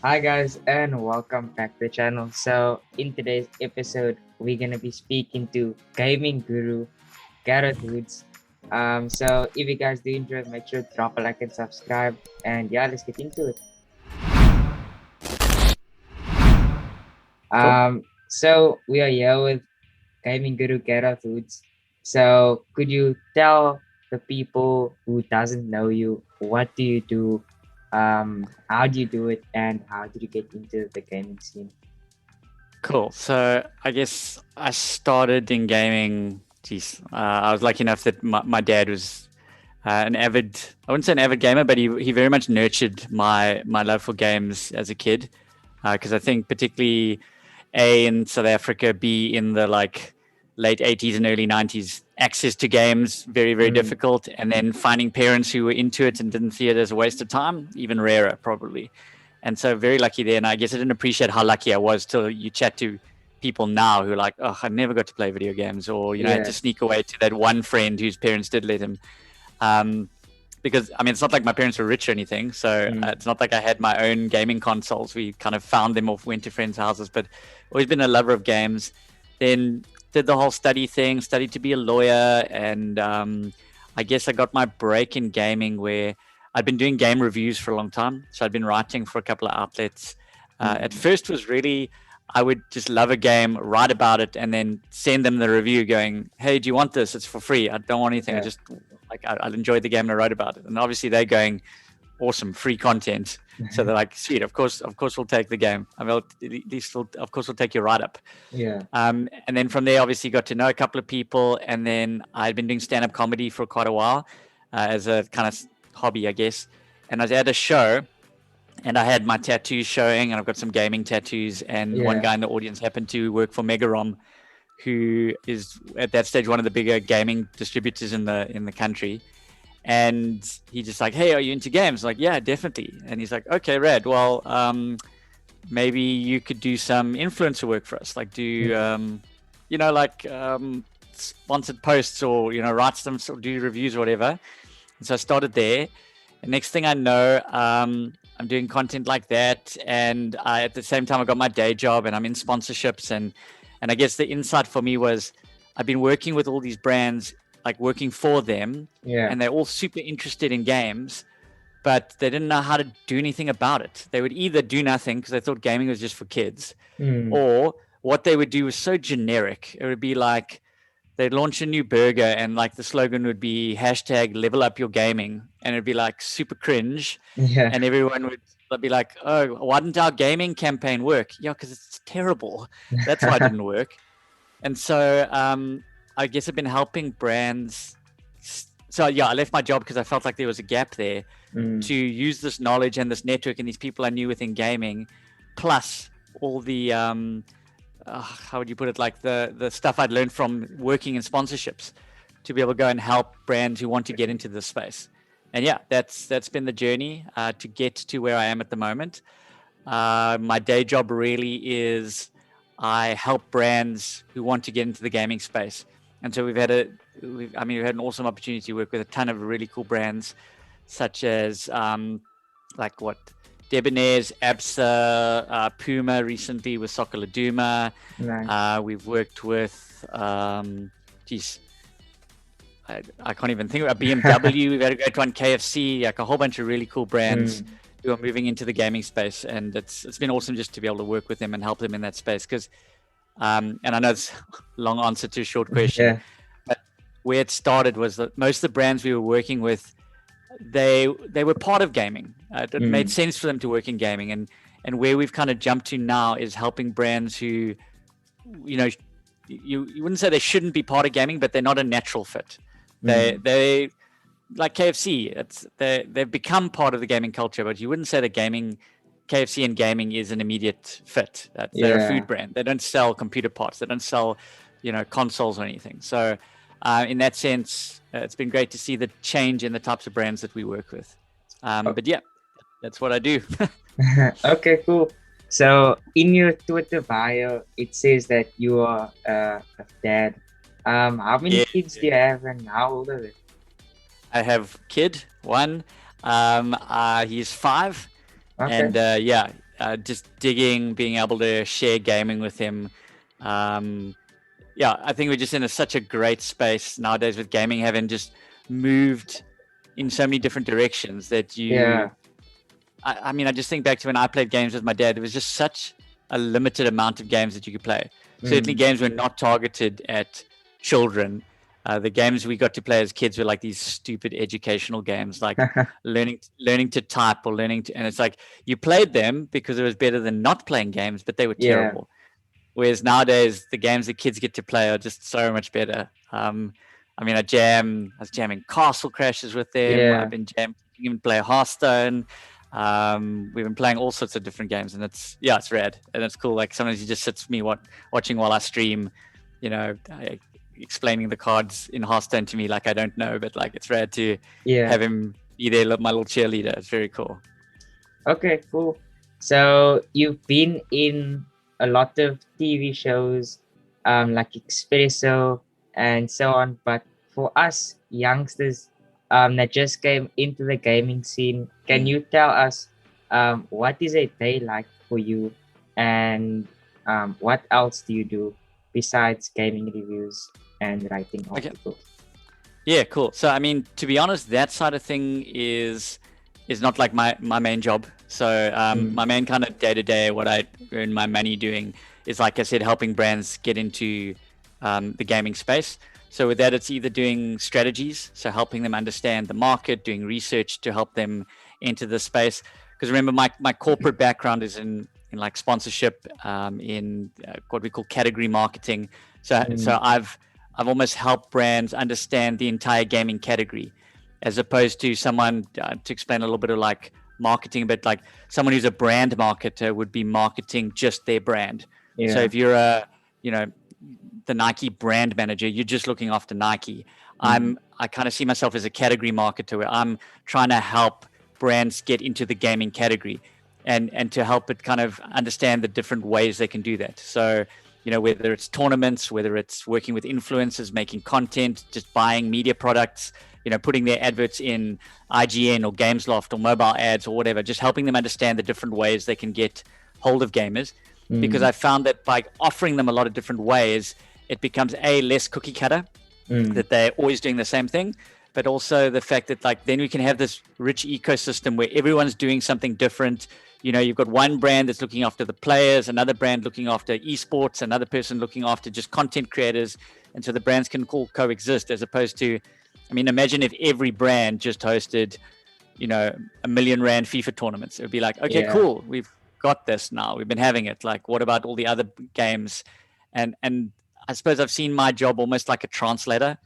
Hi guys and welcome back to the channel. So in today's episode, we're gonna be speaking to gaming guru Gareth Woods. So if you guys do enjoy, make sure to drop a like and subscribe. And yeah, let's get into it. Cool. So we are here with gaming guru Gareth Woods. So could you tell the people who doesn't know you, what do you do, how do you do it, and how did you get into the gaming scene? Cool. So I guess I started in gaming. I was lucky enough that my dad was an avid, I wouldn't say an avid gamer, but he very much nurtured my love for games as a kid. Because I think particularly A, in South Africa, B, in the late 80s and early 90s, access to games very, very Mm, difficult. And then finding parents who were into it and didn't see it as a waste of time, even rarer probably. And so very lucky there. And I guess I didn't appreciate how lucky I was till you chat to people now who are like, oh, I never got to play video games, or, I had yeah. to sneak away to that one friend whose parents did let him. Um, because I mean, it's not like my parents were rich or anything, so Mm, it's not like I had my own gaming consoles. We kind of found them or went to friends' houses, but always been a lover of games. Then did the whole studied to be a lawyer, and I guess I got my break in gaming where I'd been doing game reviews for a long time. So I'd been writing for a couple of outlets. At mm, first was really, I would just love a game, write about it, and then send them the review going, hey, do you want this? It's for free. I don't want anything. I yeah. just I enjoyed the game and I wrote about it. And obviously they're going, awesome, free content. So they're like, sweet, of course we'll take the game. I mean, at least of course we'll take your write up. Yeah. And then from there, obviously, got to know a couple of people. And then I'd been doing stand up comedy for quite a while as a kind of hobby, I guess. And I was at a show and I had my tattoos showing, and I've got some gaming tattoos. And one Yeah. guy in the audience happened to work for Megarom, who is at that stage one of the bigger gaming distributors in the country. And he just like, hey, are you into games? I'm like, yeah, definitely. And he's like, okay, rad. Well, maybe you could do some influencer work for us, like do Mm, sponsored posts, or write some, or do reviews or whatever. And so I started there. And next thing I know, I'm doing content like that, and at the same time I got my day job and I'm in sponsorships. And I guess the insight for me was I've been working with all these brands, like working for them, yeah. and they're all super interested in games, but they didn't know how to do anything about it. They would either do nothing because they thought gaming was just for kids, Mm, or what they would do was so generic. It would be like they'd launch a new burger and like the slogan would be hashtag level up your gaming, and it'd be like super cringe, yeah. and everyone would be like, oh, why didn't our gaming campaign work? Yeah, because it's terrible. That's why it didn't work. And so I guess I've been helping brands. So yeah, I left my job because I felt like there was a gap there, Mm, to use this knowledge and this network and these people I knew within gaming, plus all the how would you put it, like the stuff I'd learned from working in sponsorships, to be able to go and help brands who want to get into this space. And yeah, that's been the journey to get to where I am at the moment. My day job really is I help brands who want to get into the gaming space. And so we've had an awesome opportunity to work with a ton of really cool brands, such as like what Debonair's, Absa, Puma recently with Soccer Laduma. nice. We've worked with, geez, I can't even think about BMW. We've had a great one, KFC, like a whole bunch of really cool brands Mm, who are moving into the gaming space, and it's been awesome just to be able to work with them and help them in that space. Because, and I know it's a long answer to a short question, yeah. but where it started was that most of the brands we were working with, they were part of gaming. It made Mm, sense for them to work in gaming, and where we've kind of jumped to now is helping brands who, you know, you wouldn't say they shouldn't be part of gaming, but they're not a natural fit. mm, They like KFC. They've become part of the gaming culture, but you wouldn't say that KFC and gaming is an immediate fit. They're a yeah. food brand. They don't sell computer parts. They don't sell, consoles or anything. So, in that sense, it's been great to see the change in the types of brands that we work with. O- But yeah, that's what I do. okay, cool. So in your Twitter bio, it says that you are a dad. How many Yeah, kids do you have and how old are they? I have kid one. He's 5. Okay. And yeah, just digging, being able to share gaming with him. Yeah, I think we're just in such a great space nowadays with gaming having just moved in so many different directions that Yeah. I mean, I just think back to when I played games with my dad. There was just such a limited amount of games that you could play. Certainly, Mm. games were not targeted at children. The games we got to play as kids were like these stupid educational games, like learning to type or and it's like you played them because it was better than not playing games, but they were Yeah. terrible. Whereas nowadays, the games that kids get to play are just so much better. I mean, I was jamming Castle Crashes with them. Yeah. I've been even play Hearthstone. We've been playing all sorts of different games, and it's rad and it's cool. Like sometimes he just sits me watching while I stream, explaining the cards in Hearthstone to me like I don't know, but like it's rad to Yeah. have him be there, my little cheerleader. It's very cool. Okay, cool. So you've been in a lot of TV shows, like Espresso and so on. But for us youngsters, that just came into the gaming scene, can you tell us, what is a day like for you, and what else do you do besides gaming reviews and writing Okay. articles? Yeah, cool. So I mean, to be honest, that side of thing is not like my main job. So my main kind of day to day, what I earn my money doing is, like I said, helping brands get into the gaming space. So with that, it's either doing strategies, so helping them understand the market, doing research to help them enter the space. Because remember, my corporate background is in like sponsorship, in what we call category marketing. So I've almost helped brands understand the entire gaming category, as opposed to someone, to explain a little bit of like marketing, but like someone who's a brand marketer would be marketing just their brand. Yeah. So if you're the Nike brand manager, you're just looking after Nike. I kind of see myself as a category marketer where I'm trying to help brands get into the gaming category and to help it kind of understand the different ways they can do that. So, whether it's tournaments, whether it's working with influencers, making content, just buying media products, putting their adverts in IGN or GamesLoft or mobile ads or whatever, just helping them understand the different ways they can get hold of gamers. Because I found that by offering them a lot of different ways, it becomes less cookie cutter, that they're always doing the same thing, but also the fact that like then we can have this rich ecosystem where everyone's doing something different. You've got one brand that's looking after the players, another brand looking after esports, another person looking after just content creators. And so the brands can coexist, as opposed to, I mean, imagine if every brand just hosted, $1 million FIFA tournaments. It would be like, okay, cool. We've got this now. We've been having it. Like, what about all the other games? And I suppose I've seen my job almost like a translator.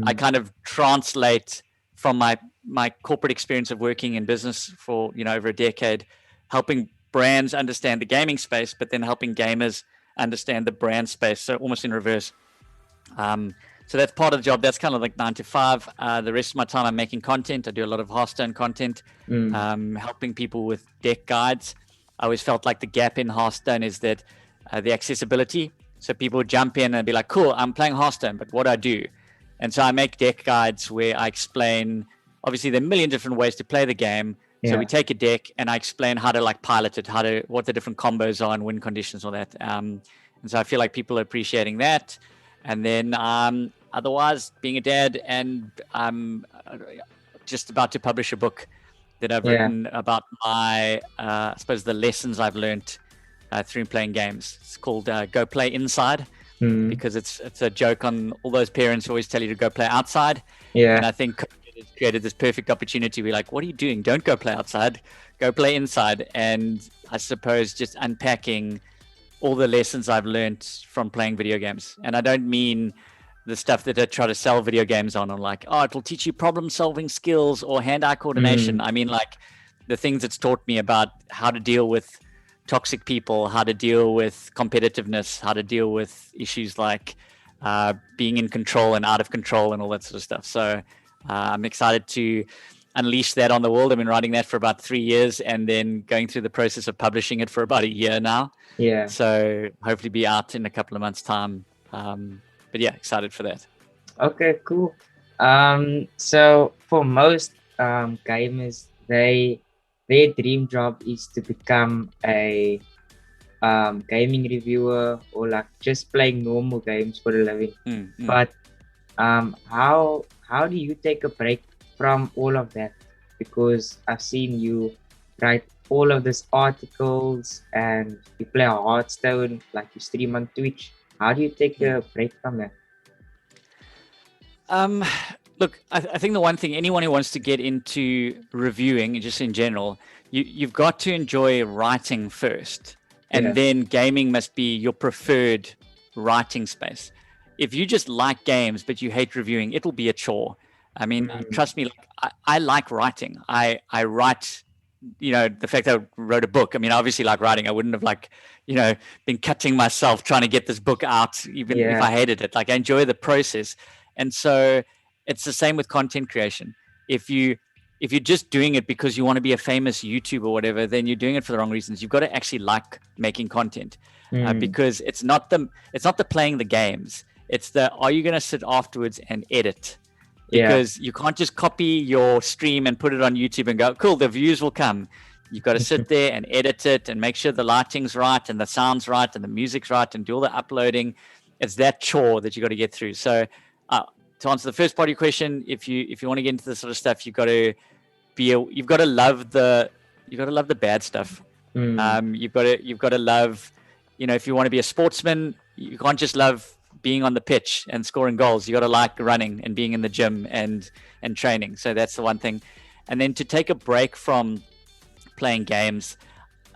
I kind of translate from my corporate experience of working in business for, over a decade, helping brands understand the gaming space, but then helping gamers understand the brand space. So almost in reverse. So that's part of the job. That's kind of like 9 to 5. The rest of my time, I'm making content. I do a lot of Hearthstone content, helping people with deck guides. I always felt like the gap in Hearthstone is that the accessibility. So people would jump in and be like, cool, I'm playing Hearthstone, but what do I do? And so I make deck guides where I explain, obviously there are a million different ways to play the game. So we take a deck and I explain how to like pilot it, what the different combos are and win conditions, all that. And so I feel like people are appreciating that. And then otherwise, being a dad, and I'm just about to publish a book that I've written about my, I suppose, the lessons I've learned through playing games. It's called Go Play Inside, because it's a joke on all those parents who always tell you to go play outside. And I think COVID has created this perfect opportunity. We're like, what are you doing? Don't go play outside. Go play inside. And I suppose just unpacking all the lessons I've learned from playing video games. And I don't mean the stuff that I try to sell video games on like, oh, it will teach you problem solving skills or hand-eye coordination. I mean, like the things it's taught me about how to deal with toxic people, how to deal with competitiveness, how to deal with issues like being in control and out of control and all that sort of stuff. So I'm excited to unleash that on the world. I've been writing that for about 3 years and then going through the process of publishing it for about a year now. So hopefully be out in a couple of months' time. But yeah, excited for that. Okay, cool. So for most gamers, they their dream job is to become a gaming reviewer or like just playing normal games for a living. But how do you take a break from all of that? Because I've seen you write all of these articles and you play a Hearthstone, like you stream on Twitch. How do you take a break from that? Look, I think the one thing, anyone who wants to get into reviewing, just in general, you've got to enjoy writing first, and then gaming must be your preferred writing space. If you just like games but you hate reviewing, it'll be a chore. I mean, trust me, like, I like writing. I write, the fact that I wrote a book. I mean, obviously like writing, I wouldn't have been cutting myself trying to get this book out, even if I hated it. Like, I enjoy the process. And so it's the same with content creation. If you're just doing it because you want to be a famous YouTuber or whatever, then you're doing it for the wrong reasons. You've got to actually like making content, because it's not the playing the games. It's are you going to sit afterwards and edit? Because you can't just copy your stream and put it on YouTube and go, cool, the views will come. You've got to sit there and edit it and make sure the lighting's right and the sound's right and the music's right and do all the uploading. It's that chore that you got to get through. So to answer the first part of your question, if you want to get into this sort of stuff, you've got to love the bad stuff. You've got to love, if you want to be a sportsman, you can't just love being on the pitch and scoring goals. You got to like running and being in the gym and training. So that's the one thing. And then to take a break from playing games,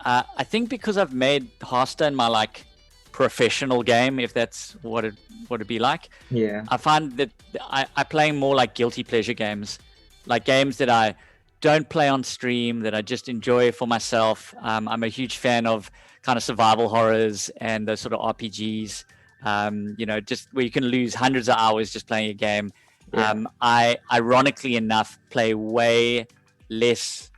I think because I've made Hearthstone my like professional game, if that's what it'd be like. I find that I play more like guilty pleasure games, like games that I don't play on stream, that I just enjoy for myself. I'm a huge fan of kind of survival horrors and those sort of RPGs. Just where you can lose hundreds of hours just playing a game. I ironically enough play way less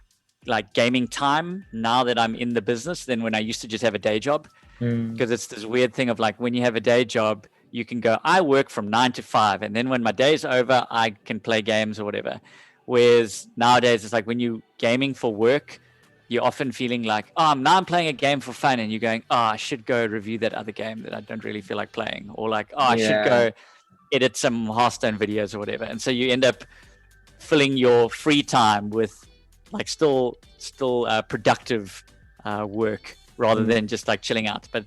like gaming time now that I'm in the business than when I used to just have a day job. Because it's this weird thing of like, when you have a day job, you can go, I work from 9 to 5, and then when my day's over, I can play games or whatever. Whereas nowadays, it's like when you're gaming for work, you're often feeling like, now I'm playing a game for fun, and you're going, I should go review that other game that I don't really feel like playing, or like, I should go edit some Hearthstone videos or whatever. And so you end up filling your free time with like still productive work, rather than just like chilling out. But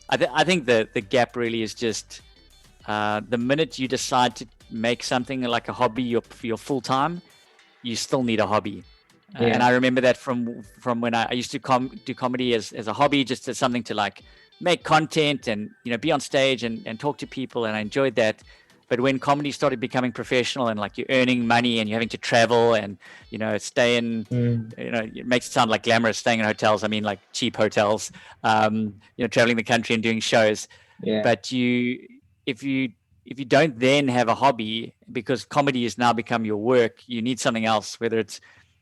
I think the gap really is just the minute you decide to make something like a hobby your full time, you still need a hobby. And I remember that from when I used to do comedy as a hobby, just as something to like make content and be on stage and talk to people, and I enjoyed that. But when comedy started becoming professional and like you're earning money and you're having to travel and, stay in, it makes it sound like glamorous staying in hotels. I mean, like cheap hotels, traveling the country and doing shows. But if you don't then have a hobby, because comedy has now become your work, you need something else, whether it's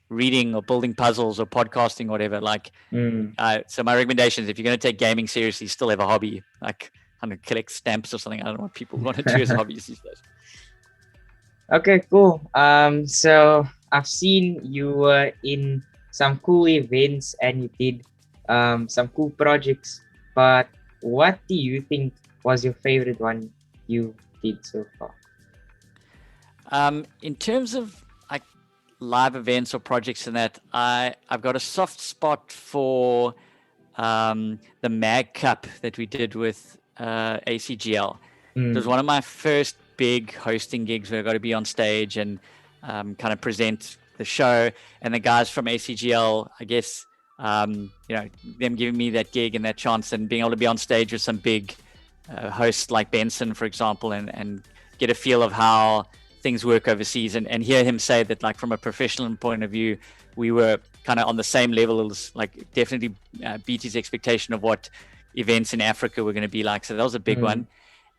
reading or building puzzles or podcasting or whatever. Like, so my recommendation is, if you're going to take gaming seriously, still have a hobby. Like, I'm going to collect stamps or something. I don't know what people want to do as hobbies these days. Okay, cool. So I've seen you were in some cool events and you did some cool projects. But what do you think was your favorite one you did so far? In terms of like live events or projects and that, I've got a soft spot for the Mag Cup that we did with ACGL. It was one of my first big hosting gigs where I got to be on stage and kind of present the show. And the guys from ACGL, I guess, them giving me that gig and that chance and being able to be on stage with some big hosts like Benson, for example, and get a feel of how things work overseas, and hear him say that, like, from a professional point of view, we were kind of on the same level as, like, definitely beat his expectation of what events in Africa were going to be like. So that was a big one.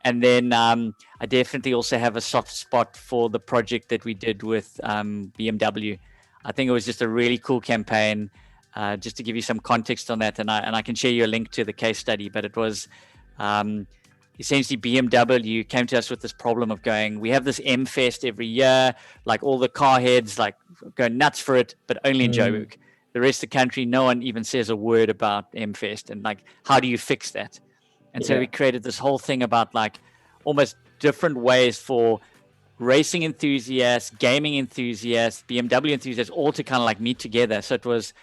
And then I definitely also have a soft spot for the project that we did with BMW. I think it was just a really cool campaign. Just to give you some context on that, and I can share you a link to the case study, but it was essentially BMW came to us with this problem of going, we have this M Fest every year, like all the car heads like go nuts for it, but only in Joburg. the rest of the country, no one even says a word about MFest, and like, how do you fix that? And so Yeah. we created this whole thing about like almost different ways for racing enthusiasts, gaming enthusiasts, BMW enthusiasts, all to kind of like meet together. So it was,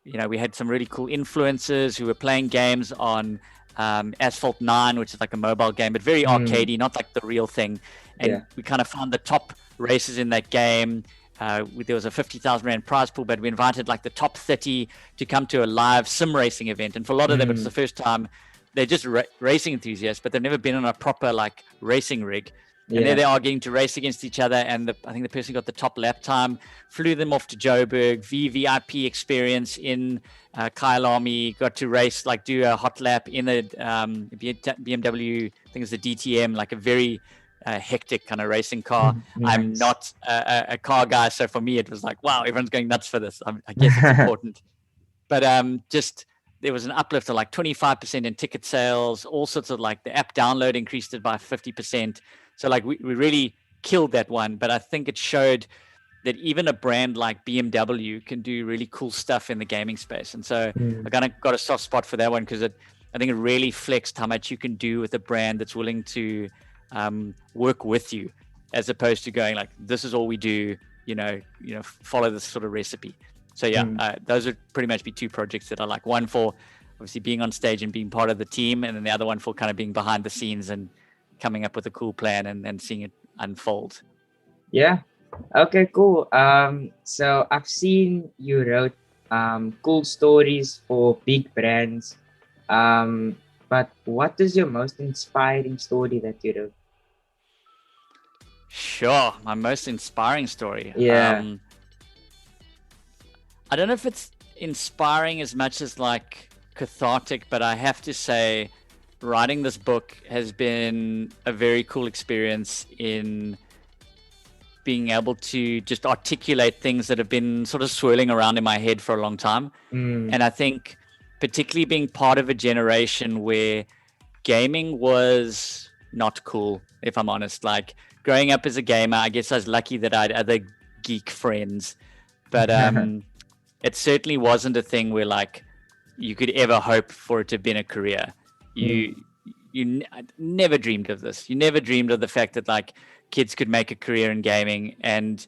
we had some really cool influencers who were playing games on Asphalt 9, which is like a mobile game, but very arcadey, not like the real thing. And Yeah. we kind of found the top races in that game. There was a 50,000 Rand prize pool, but we invited like the top 30 to come to a live sim racing event. And for a lot of them, it's the first time. They're just racing enthusiasts, but they've never been on a proper like racing rig. And there they are getting to race against each other. And I think the person got the top lap time, flew them off to Joburg, VVIP experience in Kyalami, got to race, like do a hot lap in a BMW, I think it's the DTM, like a very hectic kind of racing car. Nice. I'm not a car guy. So for me, it was like, wow, everyone's going nuts for this. I guess it's important. But just there was an uplift of like 25% in ticket sales, all sorts of like the app download increased it by 50%. So like we really killed that one. But I think it showed that even a brand like BMW can do really cool stuff in the gaming space. And so I kind of got a soft spot for that one because I think it really flexed how much you can do with a brand that's willing to work with you, as opposed to going like, this is all we do, follow this sort of recipe. So yeah, those would pretty much be two projects that I like. One for obviously being on stage and being part of the team, and then the other one for kind of being behind the scenes and coming up with a cool plan and seeing it unfold. Yeah. Okay, cool. So I've seen you wrote cool stories for big brands. But what is your most inspiring story that you wrote? Sure, my most inspiring story. Yeah. I don't know if it's inspiring as much as like cathartic, but I have to say writing this book has been a very cool experience in being able to just articulate things that have been sort of swirling around in my head for a long time. And I think particularly being part of a generation where gaming was not cool, if I'm honest. Like growing up as a gamer, I guess I was lucky that I had other geek friends, but it certainly wasn't a thing where like you could ever hope for it to have been a career. You never dreamed of this. You never dreamed of the fact that like kids could make a career in gaming, and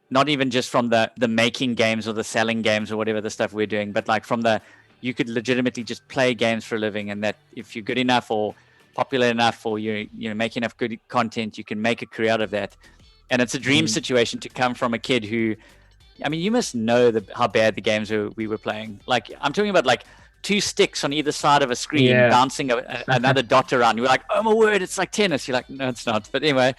not even just from the making games or the selling games or whatever the stuff we're doing, but like from you could legitimately just play games for a living, and that if you're good enough or popular enough or you make enough good content, you can make a career out of that. And it's a dream situation to come from a kid who, I mean, you must know how bad the games we were playing. Like I'm talking about like 2 sticks on either side of a screen bouncing another dot around. You're like, oh my word, it's like tennis. You're like, no, it's not. But anyway,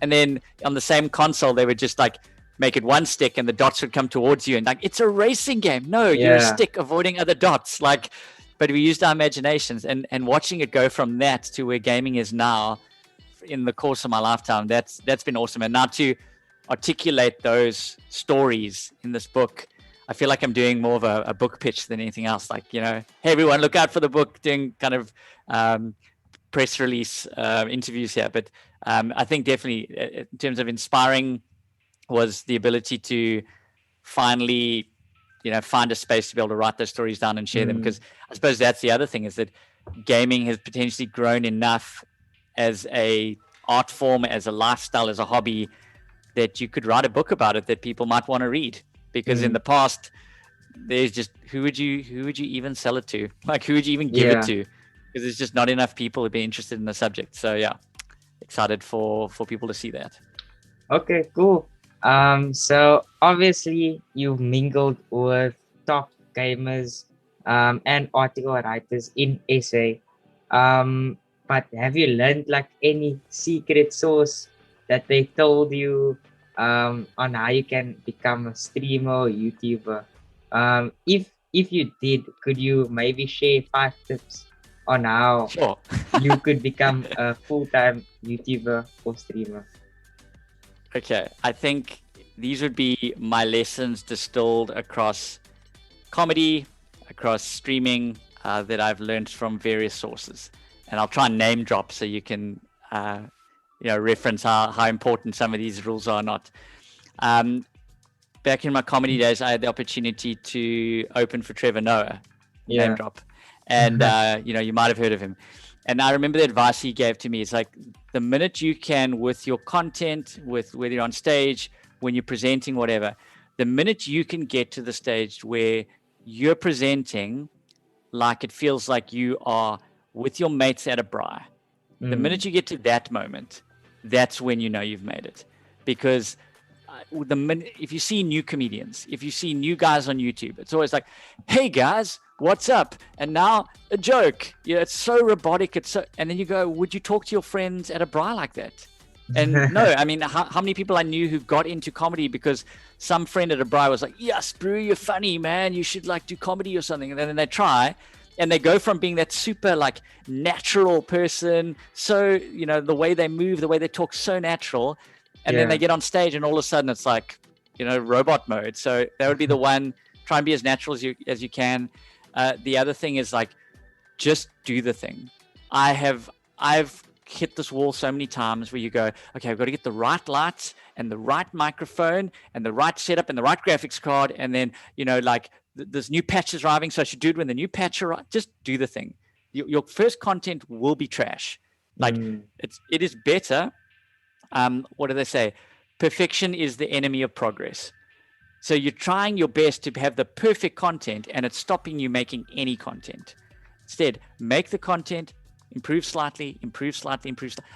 and then on the same console, they would just like make it 1 stick and the dots would come towards you, and like, it's a racing game. No, you're a stick avoiding other dots. Like, but we used our imaginations, and watching it go from that to where gaming is now in the course of my lifetime, that's been awesome. And now to articulate those stories in this book, I feel like I'm doing more of a book pitch than anything else. Like, hey, everyone, look out for the book, doing kind of press release interviews here. But I think definitely in terms of inspiring was the ability to finally, find a space to be able to write those stories down and share them. Because I suppose that's the other thing, is that gaming has potentially grown enough as a art form, as a lifestyle, as a hobby, that you could write a book about it that people might want to read. Because in the past, there's just who would you even sell it to? Like, who would you even give it to? Because there's just not enough people who'd be interested in the subject. So yeah, excited for people to see that. Okay, cool. So obviously you've mingled with top gamers and article writers in SA. But have you learned like any secret sauce that they told you on how you can become a streamer or YouTuber? If you did, could you maybe share 5 tips on how you could become a full-time YouTuber or streamer? Okay, I think these would be my lessons distilled across comedy, across streaming, that I've learned from various sources. And I'll try and name drop so you can reference how important some of these rules are not. back in my comedy days, I had the opportunity to open for Trevor Noah, name drop. And, you might have heard of him. And I remember the advice he gave to me. It's like, the minute you can, with your content, with whether you're on stage, when you're presenting, whatever, the minute you can get to the stage where you're presenting like it feels like you are with your mates at a braai, the minute you get to that moment, that's when you know you've made it. Because if you see new comedians, if you see new guys on YouTube, it's always like, hey guys, what's up? And now a joke. Yeah, it's so robotic. And then you go, would you talk to your friends at a braai like that? And no, I mean, how many people I knew who got into comedy because some friend at a braai was like, yes, bro, you're funny, man. You should like do comedy or something. And then they try, and they go from being that super like natural person. So, the way they move, the way they talk, so natural. And then they get on stage and all of a sudden it's like, robot mode. So that would be the one. Try and be as natural as you can. The other thing is like, just do the thing. I've hit this wall so many times where you go, okay, I've got to get the right lights and the right microphone and the right setup and the right graphics card. And then, like this new patch is arriving. So I should do it when the new patch arrives. Just do the thing. Your first content will be trash. Like it is better. What do they say? Perfection is the enemy of progress. So you're trying your best to have the perfect content and it's stopping you making any content. Instead, make the content, improve slightly.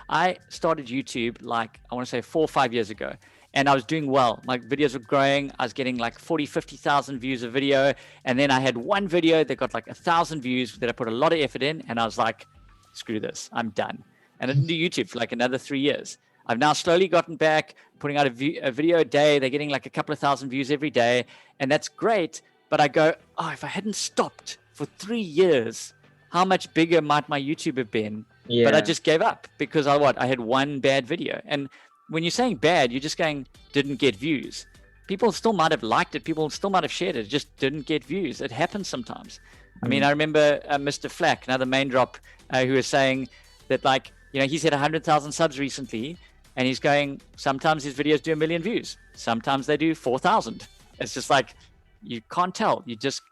I started YouTube like, I want to say 4 or 5 years ago, and I was doing well. My videos were growing. I was getting like 40, 50,000 views a video. And then I had one video that got like 1,000 views that I put a lot of effort in. And I was like, screw this, I'm done. And I didn't do YouTube for like another 3 years. I've now slowly gotten back, putting out a video a day. They're getting like a couple of thousand views every day. And that's great. But I go, if I hadn't stopped for 3 years, how much bigger might my YouTube have been? Yeah. But I just gave up because I had one bad video. And when you're saying bad, you're just going, didn't get views. People still might have liked it. People still might have shared it. It just didn't get views. It happens sometimes. I mean, I remember Mr. Flack, another main drop, who was saying that like, he's hit 100,000 subs recently. And he's going, sometimes his videos do 1 million views. Sometimes they do 4,000. It's just like, you can't tell. You just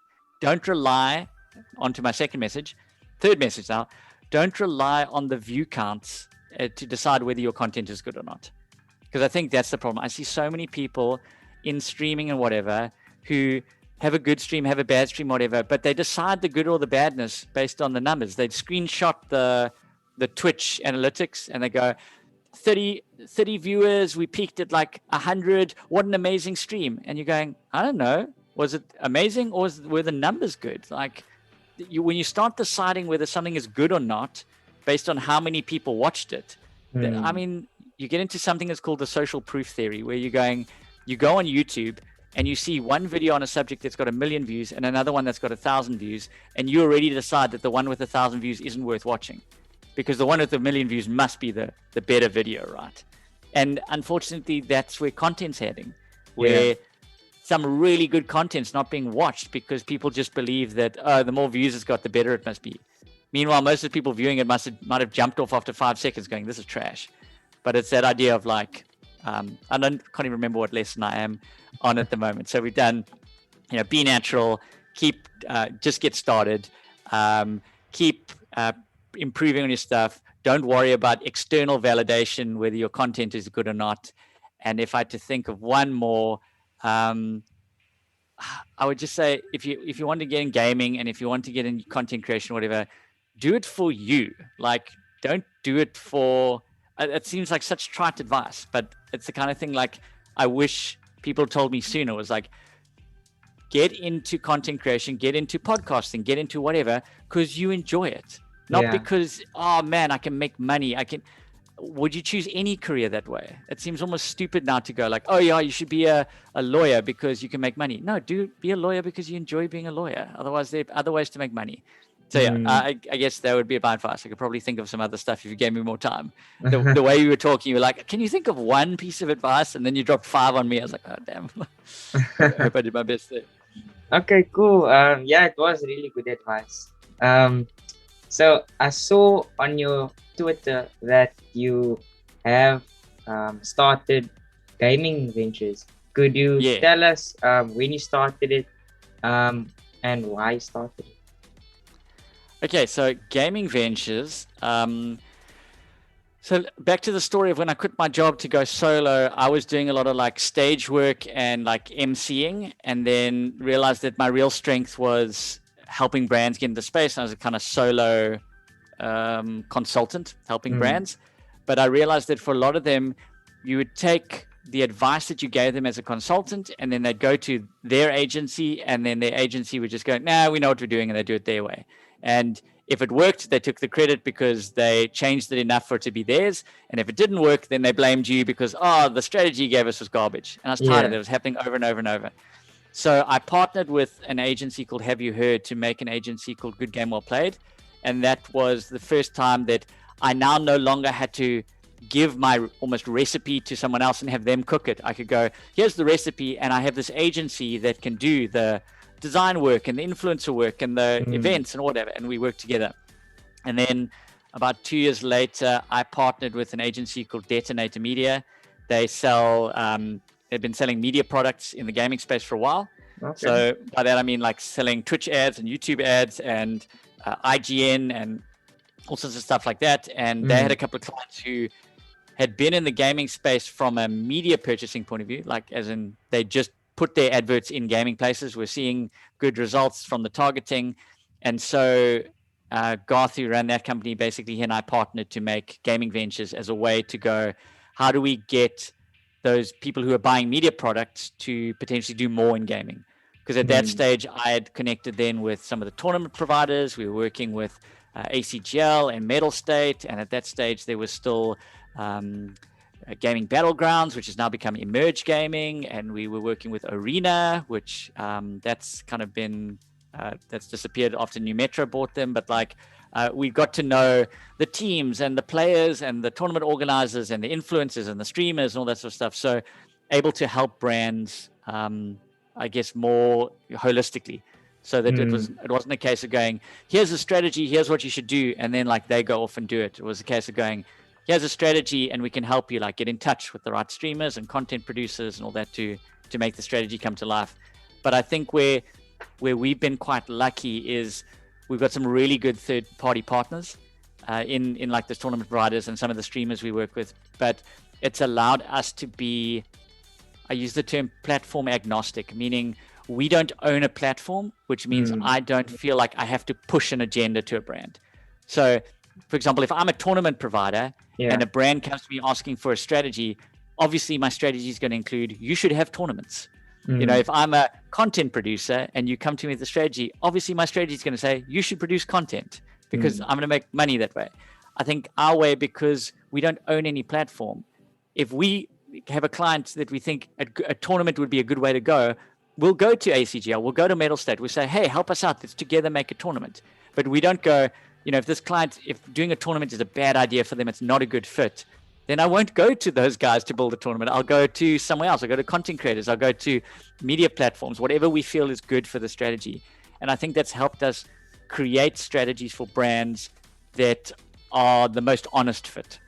don't rely, onto my third message now, don't rely on the view counts to decide whether your content is good or not. Because I think that's the problem. I see so many people in streaming and whatever who have a good stream, have a bad stream, whatever, but they decide the good or the badness based on the numbers. They screenshot the Twitch analytics and they go, 30 viewers, we peaked at like 100, what an amazing stream. And you're going, I don't know, was it amazing or were the numbers good? Like when you start deciding whether something is good or not based on how many people watched it, I mean, you get into something that's called the social proof theory, where you go on YouTube and you see one video on a subject that's got 1 million views and another one that's got 1,000 views, and you already decide that the one with 1,000 views isn't worth watching, because the one with 1 million views must be the better video, right? And unfortunately, that's where content's heading, where some really good content's not being watched because people just believe that, the more views it's got, the better it must be. Meanwhile, most of the people viewing it might have jumped off after 5 seconds going, this is trash. But it's that idea of like, I can't even remember what lesson I am on at the moment. So we've done, be natural, just get started, keep improving on your stuff. Don't worry about external validation, whether your content is good or not. And if I had to think of one more, I would just say, if you want to get in gaming and if you want to get in content creation, whatever, do it for you. Like, don't do it for, it seems like such trite advice, but it's the kind of thing like I wish people told me sooner. It was like, get into content creation, get into podcasting, get into whatever, because you enjoy it. Not because, oh man, I can make money. Would you choose any career that way? It seems almost stupid now to go like, oh yeah, you should be a lawyer because you can make money. No, be a lawyer because you enjoy being a lawyer. Otherwise, there are other ways to make money. So yeah, I guess that would be my advice. I could probably think of some other stuff if you gave me more time. The way you were talking, you were like, can you think of one piece of advice? And then you dropped 5 on me. I was like, oh damn. I hope I did my best there. Okay, cool. It was really good advice. So I saw on your Twitter that you have started gaming ventures. Could you Yeah. tell us when you started it and why you started it? Okay, so gaming ventures. So back to the story of when I quit my job to go solo, I was doing a lot of like stage work and like emceeing, and then realized that my real strength was helping brands get into space. I was a kind of solo consultant helping brands. But I realized that for a lot of them, you would take the advice that you gave them as a consultant, and then they'd go to their agency, and then their agency would just go, nah, we know what we're doing, and they do it their way. And if it worked, they took the credit because they changed it enough for it to be theirs. And if it didn't work, then they blamed you because, oh, the strategy you gave us was garbage. And I was tired of it. It was happening over and over and over. So I partnered with an agency called Have You Heard to make an agency called Good Game Well Played. And that was the first time that I now no longer had to give my almost recipe to someone else and have them cook it. I could go, here's the recipe, and I have this agency that can do the design work and the influencer work and the events and whatever, and we work together. And then about 2 years later, I partnered with an agency called Detonator Media. They sell they've been selling media products in the gaming space for a while. So by that I mean like selling Twitch ads and YouTube ads and IGN and all sorts of stuff like that. And they had a couple of clients who had been in the gaming space from a media purchasing point of view, like as in they just put their adverts in gaming places. We're seeing good results from the targeting. And so Garth, who ran that company, basically he and I partnered to make gaming ventures as a way to go, how do we get those people who are buying media products to potentially do more in gaming? Because at that stage, I had connected then with some of the tournament providers. We were working with ACGL and Medal State. And at that stage, there was still Gaming Battlegrounds, which has now become Emerge Gaming. And we were working with Arena, which that's kind of been, that's disappeared after New Metro bought them. But like, we got to know the teams and the players and the tournament organizers and the influencers and the streamers and all that sort of stuff. So able to help brands, I guess, more holistically, so that it wasn't a case of going, here's a strategy, here's what you should do, and then like they go off and do it. It was a case of going, here's a strategy, and we can help you like get in touch with the right streamers and content producers and all that to make the strategy come to life. But I think where we've been quite lucky is we've got some really good third-party partners in like the tournament providers and some of the streamers we work with. But it's allowed us to be, I use the term platform agnostic, meaning we don't own a platform, which means I don't feel like I have to push an agenda to a brand. So, for example, if I'm a tournament provider and a brand comes to me asking for a strategy, obviously my strategy is going to include, you should have tournaments. You know, if I'm a content producer and you come to me with a strategy, obviously my strategy is going to say, you should produce content because I'm going to make money that way. I think our way, because we don't own any platform, if we have a client that we think a tournament would be a good way to go, we'll go to ACGL, we'll go to Medal State, we'll say, hey, help us out, let's together make a tournament. But we don't go, you know, if this client, if doing a tournament is a bad idea for them, it's not a good fit, then I won't go to those guys to build a tournament. I'll go to somewhere else. I'll go to content creators. I'll go to media platforms, whatever we feel is good for the strategy. And I think that's helped us create strategies for brands that are the most honest fit.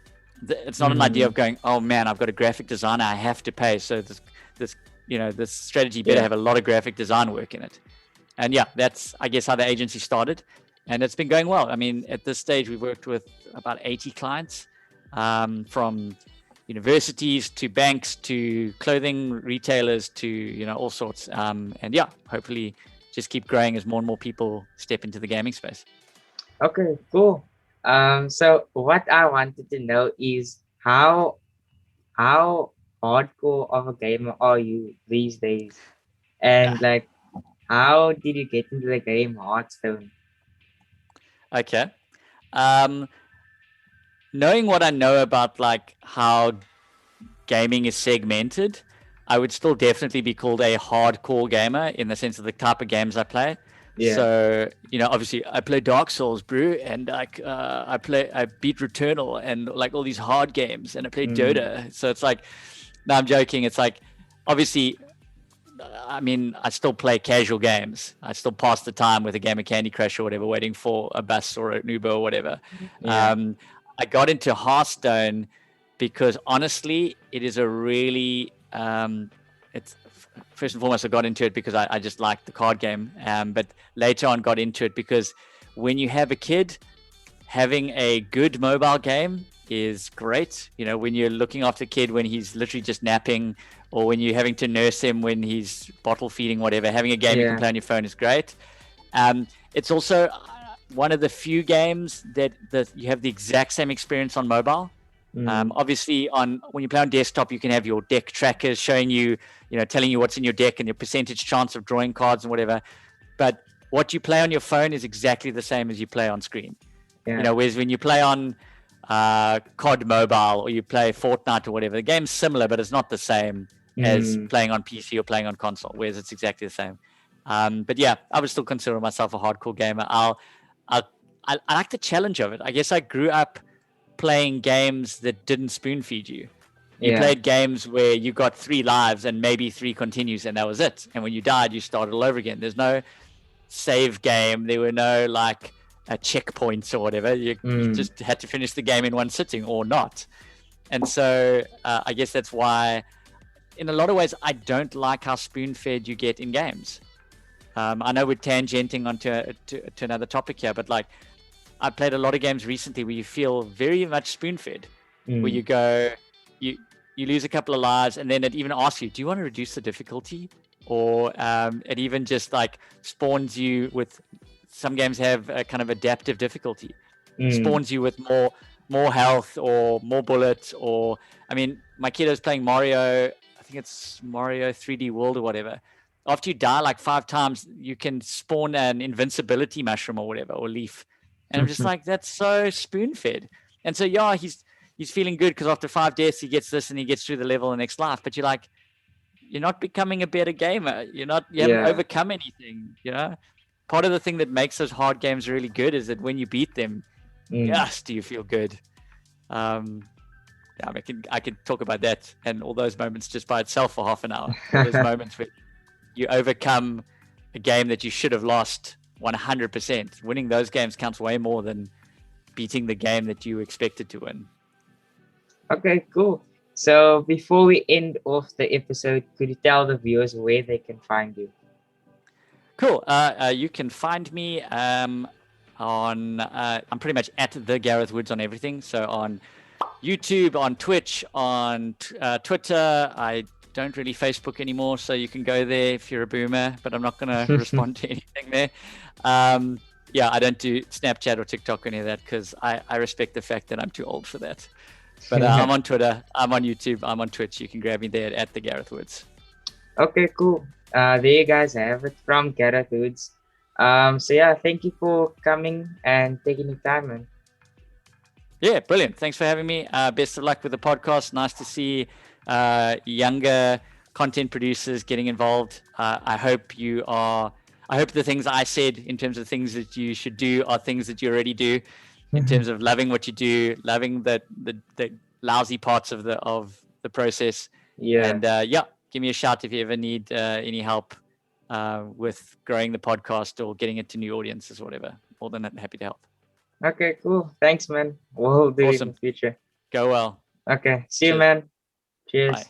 It's not an idea of going, oh man, I've got a graphic designer, I have to pay. So this you know, this strategy better have a lot of graphic design work in it. And yeah, that's, I guess, how the agency started. And it's been going well. I mean, at this stage, we've worked with about 80 clients, from universities to banks to clothing retailers to, you know, all sorts. And yeah, hopefully just keep growing as more and more people step into the gaming space. Okay, cool. So what I wanted to know is how hardcore of a gamer are you these days? And like, how did you get into the game Hearthstone? Okay. Knowing what I know about like how gaming is segmented, I would still definitely be called a hardcore gamer in the sense of the type of games I play. Yeah. So, you know, obviously I play Dark Souls, bro, and like I beat Returnal and like all these hard games, and I play Dota. So it's like, no, I'm joking. It's like, obviously, I mean, I still play casual games. I still pass the time with a game of Candy Crush or whatever, waiting for a bus or an Uber or whatever. Yeah. I got into Hearthstone because honestly, it is a really it's first and foremost, I got into it because I just liked the card game. But later on got into it because when you have a kid, having a good mobile game is great. You know, when you're looking after a kid when he's literally just napping, or when you're having to nurse him when he's bottle feeding, whatever, having a game you can play on your phone is great. It's also one of the few games that you have the exact same experience on mobile. Obviously, when you play on desktop, you can have your deck trackers showing you, telling you what's in your deck and your percentage chance of drawing cards and whatever. But what you play on your phone is exactly the same as you play on screen. Whereas when you play on COD Mobile or you play Fortnite or whatever, the game's similar, but it's not the same as playing on PC or playing on console, whereas it's exactly the same. But yeah, I would still consider myself a hardcore gamer. I like the challenge of it. I guess I grew up playing games that didn't spoon feed you. You played games where you got 3 lives and maybe 3 continues, and that was it. And when you died, you started all over again. There's no save game. There were no checkpoints or whatever. You just had to finish the game in one sitting or not. And so I guess that's why, in a lot of ways, I don't like how spoon-fed you get in games. I know we're tangenting onto to another topic here, but I played a lot of games recently where you feel very much spoon-fed, where you go, you lose a couple of lives, and then it even asks you, do you want to reduce the difficulty? Or it even just spawns you with, some games have a kind of adaptive difficulty, spawns you with more health or more bullets. Or, I mean, my kiddo's playing Mario, I think it's Mario 3D World or whatever. After you die 5 times, you can spawn an invincibility mushroom or whatever, or leaf. And I'm just that's so spoon-fed. And so, yeah, he's feeling good because after 5 deaths, he gets this and he gets through the level the next life. But you're you're not becoming a better gamer. You haven't overcome anything, Part of the thing that makes those hard games really good is that when you beat them, yes, do you feel good? I could talk about that and all those moments just by itself for half an hour. All those moments where you overcome a game that you should have lost 100%. Winning those games counts way more than beating the game that you expected to win. Okay, cool. So before we end off the episode, could you tell the viewers where they can find you? Cool. You can find me on, I'm pretty much at the Gareth Woods on everything. So on YouTube, on Twitch, on Twitter. I don't really Facebook anymore, so you can go there if you're a boomer, but I'm not going to respond to anything there. I don't do Snapchat or TikTok or any of that because I respect the fact that I'm too old for that. But I'm on Twitter, I'm on YouTube, I'm on Twitch. You can grab me there at the Gareth Woods. Okay, cool. There you guys have it from Gareth Woods. Thank you for coming and taking the time, man. Yeah, brilliant. Thanks for having me. Best of luck with the podcast. Nice to see younger content producers getting involved. I hope the things I said in terms of things that you should do are things that you already do, in terms of loving what you do, loving the lousy parts of the process. And give me a shout if you ever need any help with growing the podcast or getting it to new audiences or whatever. More than happy to help. Okay, cool. Thanks, man. We'll do it in the future. Go well. Okay. See you, man. Cheers. Bye.